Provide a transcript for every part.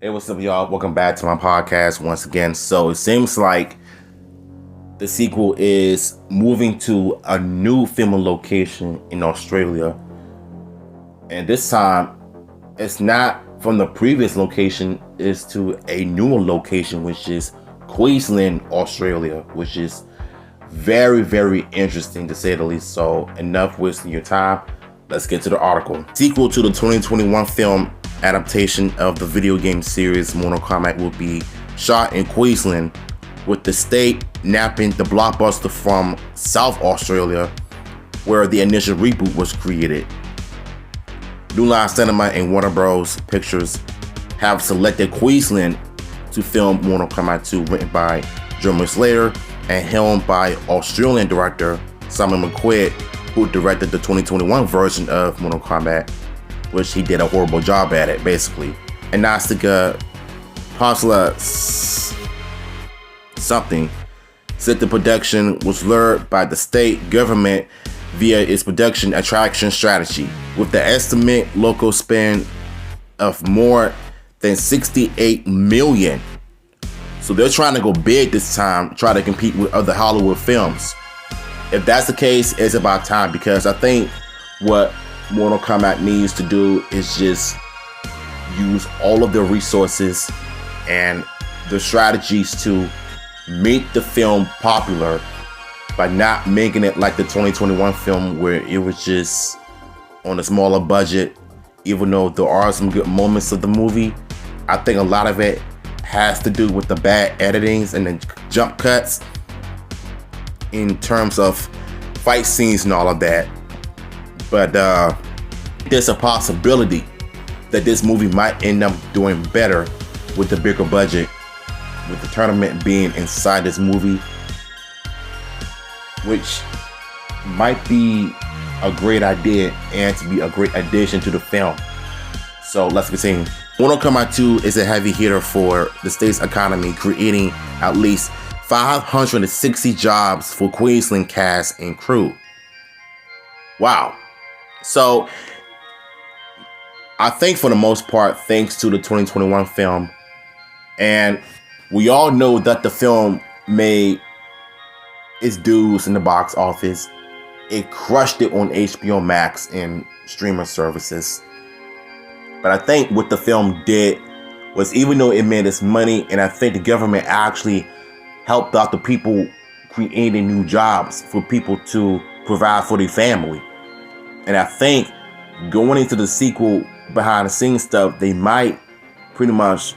Hey, what's up, y'all? Welcome back to my podcast once again. So it seems like the sequel is moving to a new filming location in Australia. And this time, it's not from the previous location, it's to a newer location, which is Queensland, Australia, which is very, very interesting to say the least. So enough wasting your time. Let's get to the article. Sequel to the 2021 film adaptation of the video game series Mortal Kombat will be shot in Queensland, with the state napping the blockbuster from South Australia, where the initial reboot was created. New Line Cinema and Warner Bros. Pictures have selected Queensland to film Mortal Kombat 2, written by Jeremy Slater and helmed by Australian director Simon McQuaid, who directed the 2021 version of Mortal Kombat, which he did a horrible job at it, basically. Anastika Pasla something said the production was lured by the state government via its production attraction strategy, with the estimate local spend of more than 68 million. So they're trying to go big this time, try to compete with other Hollywood films. If that's the case, it's about time, because I think what Mortal Kombat needs to do is just use all of their resources and the strategies to make the film popular by not making it like the 2021 film, where it was just on a smaller budget. Even though there are some good moments of the movie, I think a lot of it has to do with the bad editings and the jump cuts in terms of fight scenes and all of that. But there's a possibility that this movie might end up doing better with the bigger budget, with the tournament being inside this movie, which might be a great idea and to be a great addition to the film. So let's continue. Mortal Kombat 2 is a heavy hitter for the state's economy, creating at least 560 jobs for Queensland cast and crew. Wow. So I think for the most part, thanks to the 2021 film, and we all know that the film made its dues in the box office. It crushed it on HBO Max and streaming services. But I think what the film did was, even though it made its money, and I think the government actually helped out the people, creating new jobs for people to provide for their family. And I think going into the sequel, behind the scenes stuff, they might pretty much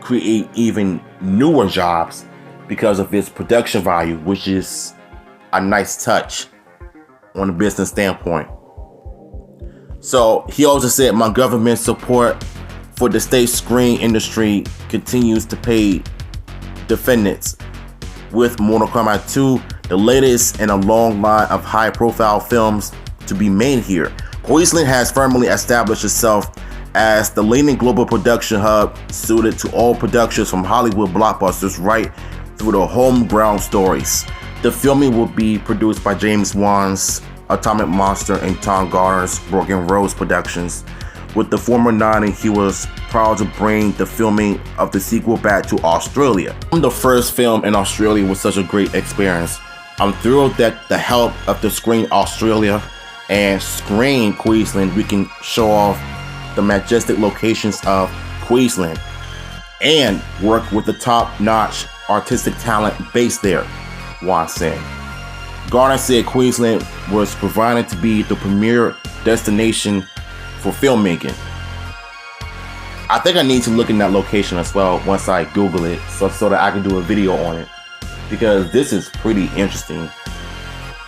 create even newer jobs because of its production value, which is a nice touch on a business standpoint. So he also said, my government support for the state screen industry continues to pay dividends, with Mortal Kombat 2 the latest in a long line of high-profile films to be made here. Queensland has firmly established itself as the leading global production hub, suited to all productions from Hollywood blockbusters right through the homegrown stories. The filming will be produced by James Wan's Atomic Monster and Tom Garner's Broken Rose Productions. With the former Nani, he was proud to bring the filming of the sequel back to Australia. The first film in Australia was such a great experience. I'm thrilled that the help of the Screen Australia and Screen Queensland, we can show off the majestic locations of Queensland and work with the top-notch artistic talent based there, Wan said. Garner said Queensland was provided to be the premier destination for filmmaking. I think I need to look in that location as well once I Google it, so that I can do a video on it, because this is pretty interesting.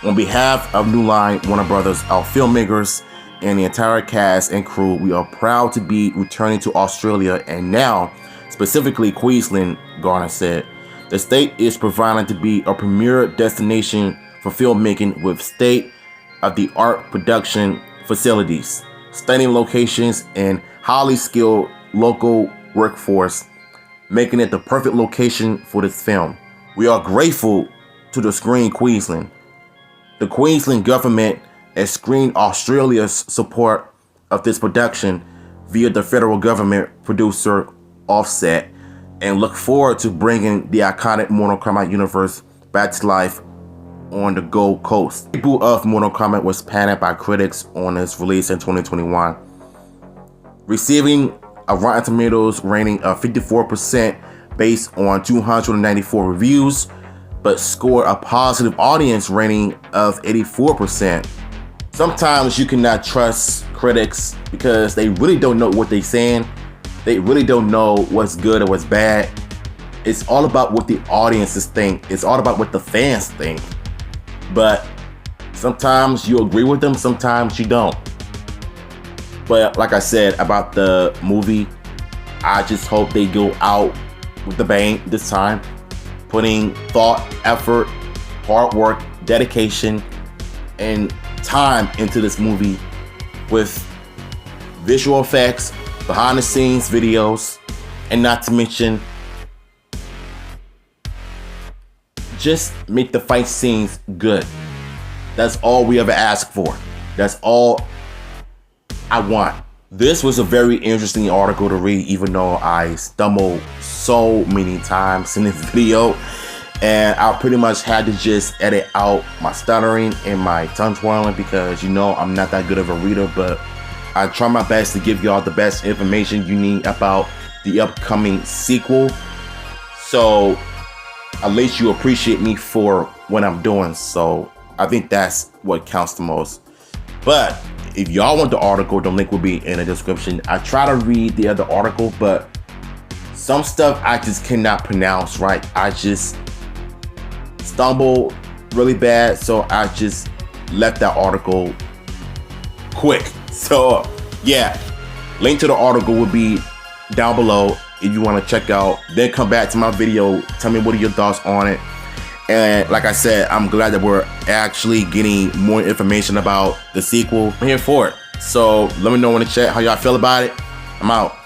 On behalf of New Line, Warner Brothers, our filmmakers, and the entire cast and crew, we are proud to be returning to Australia, and now specifically Queensland, Garner said. The state is provided to be a premier destination for filmmaking, with state-of-the-art production facilities, stunning locations, and highly skilled local workforce, making it the perfect location for this film. We are grateful to the Screen Queensland, the Queensland government, and Screen Australia's support of this production via the federal government producer offset, and look forward to bringing the iconic Mortal Kombat universe back to life on the Gold Coast. The reboot of Mortal Kombat was panned by critics on its release in 2021, receiving a Rotten Tomatoes rating of 54% based on 294 reviews, but scored a positive audience rating of 84%. Sometimes you cannot trust critics because they really don't know what they're saying. They really don't know what's good or what's bad. It's all about what the audiences think. It's all about what the fans think. But sometimes you agree with them, sometimes you don't. But like I said about the movie, I just hope they go out with the bang this time, putting thought, effort, hard work, dedication, and time into this movie with visual effects, behind the scenes videos, and not to mention just make the fight scenes good. That's all we ever ask for. That's all I want. This was a very interesting article to read, even though I stumbled so many times in this video, and I pretty much had to just edit out my stuttering and my tongue twirling because you know I'm not that good of a reader, but I try my best to give y'all the best information you need about the upcoming sequel. So at least you appreciate me for what I'm doing. So I think that's what counts the most. But if y'all want the article, the link will be in the description. I try to read the other article, but some stuff I just cannot pronounce right. I just stumble really bad, so I just left that article quick. So yeah, link to the article will be down below if you want to check out. Then come back to my video, tell me what are your thoughts on it. And like I said, I'm glad that we're actually getting more information about the sequel. I'm here for it. So let me know in the chat how y'all feel about it. I'm out.